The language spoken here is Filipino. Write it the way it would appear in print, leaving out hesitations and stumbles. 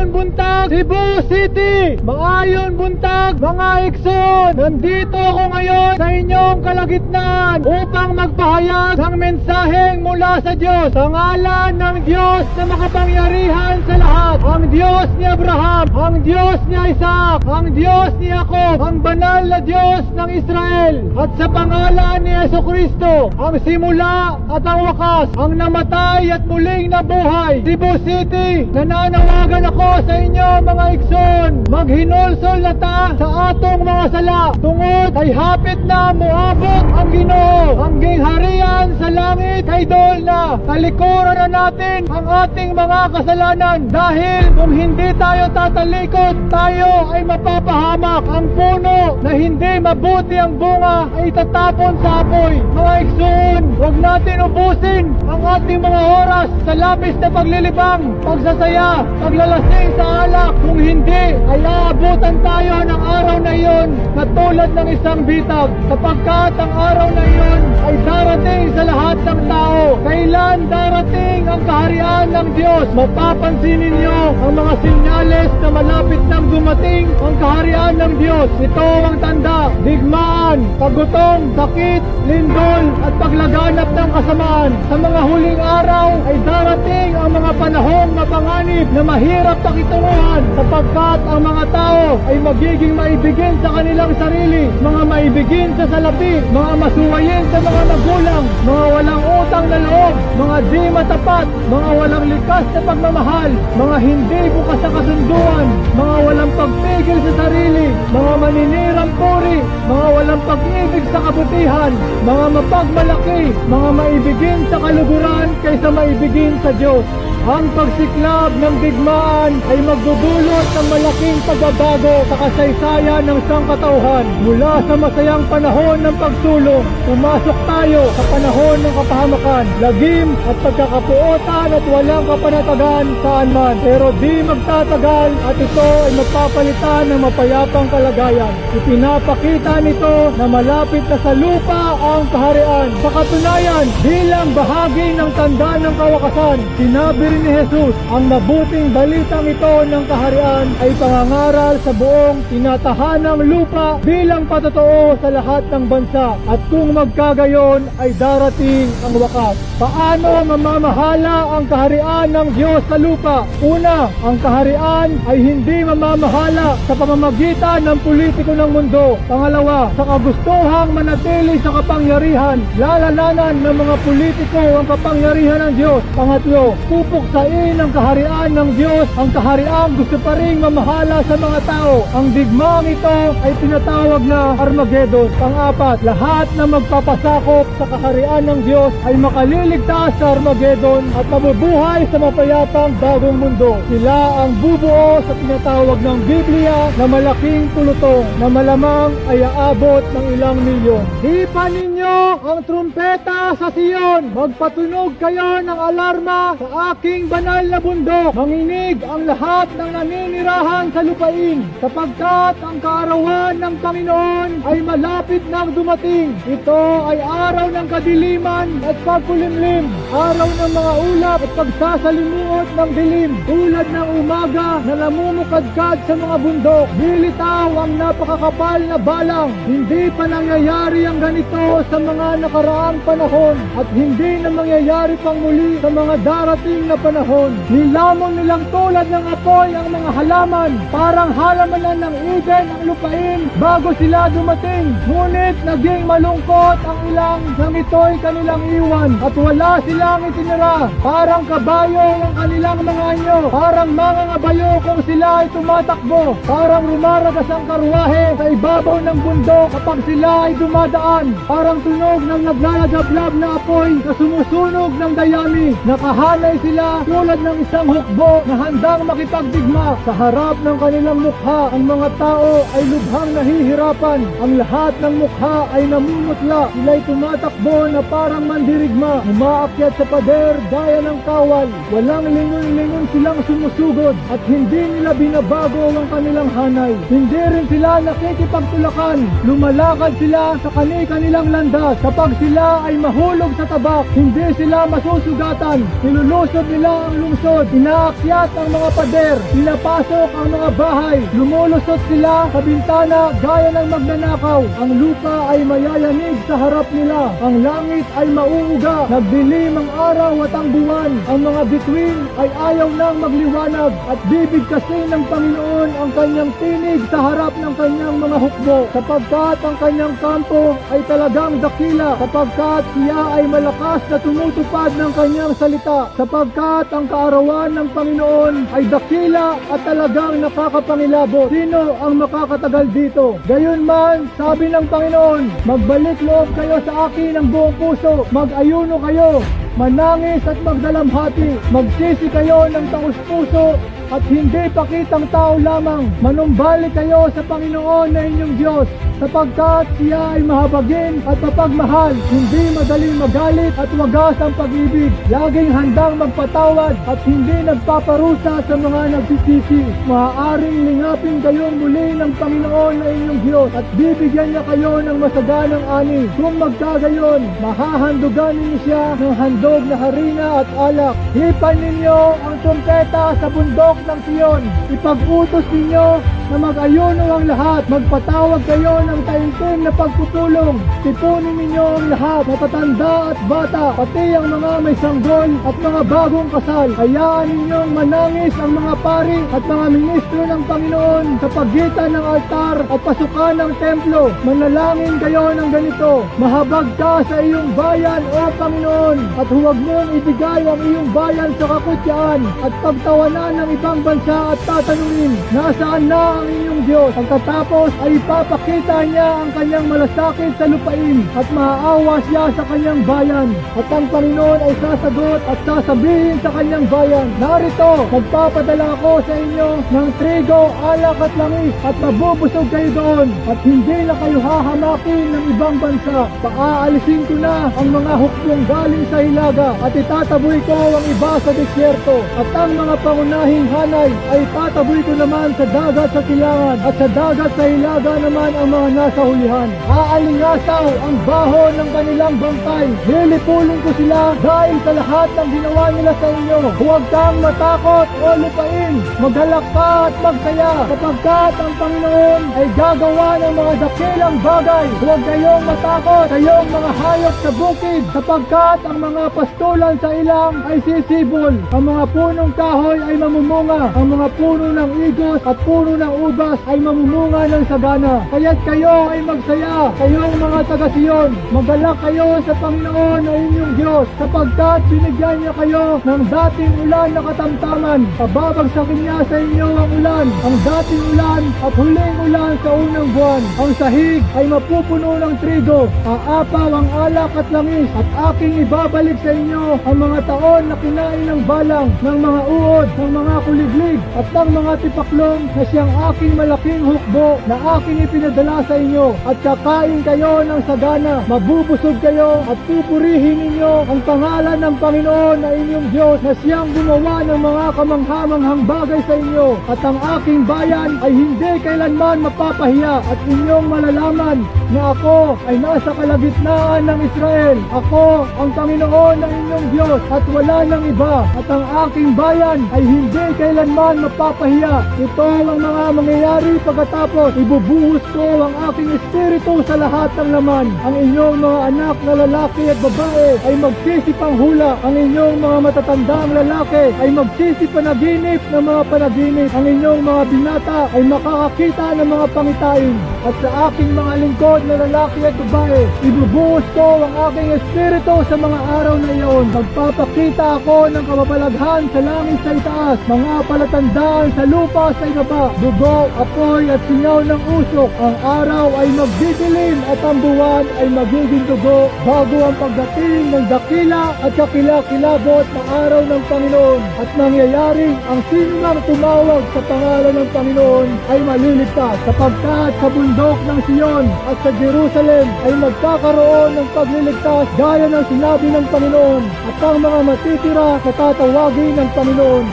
Maayon buntag Cebu City! Maayon buntag mga Ikson! Nandito ako ngayon sa inyong kalagitnaan upang magpahayag ng mensaheng mula sa Diyos. Sa ngalan ng Diyos na makapangyarihan sa lahat, ang Diyos ni Abraham, ang Diyos ni Isaac, ang Diyos ni Jacob, ang banal na Diyos ng Israel, at sa pangalan ni Jesucristo, ang simula at ang wakas, ang namatay at muling nabuhay, Cebu City, nananawagan ako sa inyo mga Ikson, maghinulsol na ta sa atong mga sala, tungod ay hapit na muabot ang Ginoo, ang gingharian sa langit ay dol na, talikuran na natin ang ating mga kasalanan, dahil kung hindi tayo tatalikod, tayo ay mapapahamak. Ang puno na hindi mabuti ang bunga ay tatapon sa apoy. Mga Ikson, huwag natin ubusin ang ating mga oras sa labis na paglilibang, pagsasaya, paglalasing sa alak. Kung hindi, ay aabutan tayo ng araw na iyon katulad ng isang bitag, sapagkat ang araw na iyon ay darating sa lahat ng tao. Kailan darating ang kaharian ng Diyos? Mapapansin ninyo ang mga sinyales na malapit nang dumating ang kaharian ng Diyos. Ito ang tanda: digmaan, pagutom, sakit, lindol at paglaganap ng kasamaan. Sa mga huling araw ay darating ang mga panahong mapanganib na mahirap pakitunguhan, sapagkat ang mga tao ay magiging maibigin sa kanilang sarili, mga maibigin sa salapi, mga masuwayin sa mga magulang, mga walang utang na loob, mga di matapat, mga walang likas na pagmamahal, mga hindi bukas sa kasunduan, mga walang pagpigil sa sarili, mga maninirang puri, mga walang pag-ibig sa kabutihan, mga mapagmalaki, mga maibigin sa kaluguran kaysa maibigin sa Diyos. Ang pagsiklab ng digmaan ay magdudulot ng malaking pagbabago sa kasaysayan ng sangkatauhan. Mula sa masayang panahon ng pagsulong, pumasok tayo sa panahon ng kapahamakan, lagim at pagkakapuotan at walang kapanatagan saan man. Pero di magtatagal at ito ay magpapalitan ng mapayapang kalagayan. Ipinapakita nito na malapit na sa lupa ang kaharian. Sa katunayan, bilang bahagi ng tanda ng kawakasan, sinabi rin ni Jesus, ang mabuting balitang ito ng kaharian ay pangangaral sa buong tinatahanang lupa bilang patotoo sa lahat ng bansa, at kung magkagayon ay darating ang wakas. Paano mamamahala ang kaharian ng Diyos sa lupa? Una, ang kaharian ay hindi mamamahala sa pamamagitan ng politiko ng mundo. Pangalawa, sa kagustuhang manatili sa kapangyarihan, lalalanan ng mga politiko ang kapangyarihan ng Diyos. Pangatlo, pupuksain ang kaharian ng Diyos. Ang kaharian gusto pa rin mamahala sa mga tao. Ang digmaang ito ay tinatawag na Armageddon. Pang-apat, lahat na magpapasakop sa kaharian ng Diyos ay makaliligtas sa Armageddon at mabubuhay sa mapayapang bagong mundo. Sila ang bubuo sa tinatawag ng Biblia na malaking pulutong na malamang ay aabot ng ilang milyon. Hipan ninyo ang trumpeta sa Sion. Magpatunog kayo ng alarma sa aking banal na bundok. Manginig ang lahat ng naninirahan sa lupain, sapagkat ang kaarawan ng Panginoon ay malapit nang dumating. Ito ay araw ng kadiliman at pagkulimlim, araw ng mga ulap at pagsasalimuot ng dilim, tulad ng umaga na namumukadkad sa mga bundok. Bilitaw ang napakakapal na balang. Hindi pa nangyayari ang ganito sa mga nakaraang panahon, at hindi na mangyayari pang muli sa mga darating na panahon. Nilamon nilang tulad ng apoy ang mga halaman, parang halamanan ng Eden ang lupain bago sila dumating. Ngunit naging malungkot ang ilang nang ito'y kanilang iwan, at wala silang itinira. Parang kabayo ang kanilang mga anyo, parang mga ngabayo kung sila ay tumatakbo, parang rumaragas ang karwahe sa ibabaw ng bundok kapag sila ay dumadaan, parang tunog ng naglalagablab na apoy na sumusunog ng dayami. Nakahanay sila tulad ng isang hukbo na handang makipagdigma. Sa harap ng kanilang mukha, ang mga tao ay lubhang nahihirapan. Ang lahat ng mukha ay namumutla. Sila'y tumatakbo na parang mandirigma, umaakyat sa pader gaya ng kawal. Walang lingon-lingon si silang sumusugod at hindi nila binabago ang kanilang hanay. Hindi rin sila nakikipagtulakan. Lumalakad sila sa kani-kanilang landas. Kapag sila ay mahulog sa tabak, hindi sila masusugatan. Nilulusog nila ang lungsod. Inaakyat ang mga pader. Pinapasok ang mga bahay. Lumulusot sila sa bintana gaya ng magnanakaw. Ang lupa ay mayayanig sa harap nila. Ang langit ay mauuga. Nagdilim ang araw at ang buwan. Ang mga bituin ay ayaw nang magliwanag at bibigkasin ng Panginoon ang kanyang tinig sa harap ng kanyang mga hukbo, sapagkat ang kanyang kampo ay talagang dakila, sapagkat siya ay malakas na tumutupad ng kanyang salita, sapagkat ang kaarawan ng Panginoon ay dakila at talagang nakakapangilabot. Sino ang makakatagal dito? Gayunman, sabi ng Panginoon, magbalik loob kayo sa akin ng buong puso, mag-ayuno kayo, manangis at magdalamhati, magsisi kayo ng taus-puso at hindi pakitang tao lamang. Manumbalik kayo sa Panginoon na inyong Diyos, sapagkat siya ay mahabagin at mapagmahal, hindi madaling magalit at wagas ang pag-ibig, laging handang magpatawad at hindi nagpaparusa sa mga nagsisisi. Maaaring lingapin kayong muli ng Panginoon na inyong Diyos at bibigyan niya kayo ng masaganang ani. Kung magkagayon, mahahandugan ninyo siya ng handog na harina at alak. Hipan ninyo ang trumpeta sa bundok ng Sion. Ipag-utos ninyo na mag-ayuno ang lahat. Magpatawag kayo ng taimtim na pagpupulong. Tipunin ninyo ang lahat, matatanda at bata, pati ang mga may sanggol at mga bagong kasal. Hayaan ninyong manangis ang mga pari at mga ministro ng Panginoon sa pagitan ng altar at pasukan ng templo. Manalangin kayo ng ganito: mahabag ka sa iyong bayan, O Panginoon, at huwag mong ibigay ang iyong bayan sa kakutyaan at pagtawanan ng ibang bansa at tatanungin, nasaan na ang inyong Diyos? Pagkatapos ay ipapakita niya ang kanyang malasakit sa lupain at maaawa siya sa kanyang bayan. At ang Panginoon ay sasagot at sasabihin sa kanyang bayan, narito, magpapadala ako sa inyo ng trigo, alak at langis at mabubusog kayo doon at hindi na kayo hahamakin ng ibang bansa. Paaalisin ko na ang mga hukbong galing sa hilaga at itataboy ko ang iba sa disyerto at ang mga pangunahing hanay ay tataboy ko naman sa dagat sa silangan at sa dagat sa hilaga naman ang mga nasa hulihan. Aalingasaw ang baho ng kanilang bangkay. Lilipulin ko sila dahil sa lahat ng ginawa nila sa inyo. Huwag kang matakot o lupain. Maghalak ka at magsaya, sapagkat ang Panginoon ay gagawa ng mga dakilang bagay. Huwag kayong matakot, kayong mga hayop sa bukid, sapagkat ang mga pastulan sa ilang ay sisibol. Ang mga punong kahoy ay mamumunga. Ang mga puno ng igos at puno ng ubas ay mamumunga ng sagana. Kaya't kayo ay magsaya, kayong mga taga-Siyon. Maghalak kayo sa Panginoon na inyong Diyos, sapagkat binigyan niya kayo ng dating ulan na katamtaman. Pababagsakin niya sa inyo ang ulan, ang dating ulan at huling ulan sa unang buwan. Ang sahig ay mapupuno ng trigo, aapaw ang alak at langis, at aking ibabalik sa inyo ang mga taon na kinain ng balang, ng mga uod, ng mga kuliglig, at ng mga tipaklong na siyang aking malaking hukbo na aking ipinadala sa inyo. At kakain kayo ng sagana, mabubusog kayo at pupurihin ninyo ang pangalan ng Panginoon na inyong Diyos na siyang gumawa ng mga kamanghamanghang bagay sa inyo. At ang aking bayan ay hindi kailanman mapapahiya at inyong malalaman na ako ay nasa kalagitnaan ng Israel. Ako ang Panginoon ng inyong Diyos at wala nang iba. At ang aking bayan ay hindi kailanman mapapahiya. Ito ang mga mangyayari pagkatapos. Ibubuhos ko ang aking espiritu sa lahat ng laman. Ang inyong mga anak na lalaki at babae ay magsisipanghula. Ang inyong mga matatandang lalaki ay magsisipanaginip ng mga panaginip. Ang inyong mga binata ay makakakita ng mga pangitain. At sa aking mga lingkod na lalaki at babae, ibubuhos ko ang aking espiritu sa mga araw na iyon. Magpapakita ako ng kababalaghan sa langit sa itaas, mga palatandaan sa lupa sa ibaba, dugo, apoy at singaw ng usok. Ang araw ay magdidilim at ang buwan ay magiging dugo bago ang pagdating ng dakila at kakilakilabot na araw ng Panginoon. At mangyayaring ang sinumang tumawag sa pangalan ng Panginoon ay maliligtas, sapagkat sa bundok ng Sion at sa Jerusalem ay magkakaroon ng pagliligtas gaya ng sinabi ng Panginoon, at ang mga matitira sa tatawagin ng Panginoon.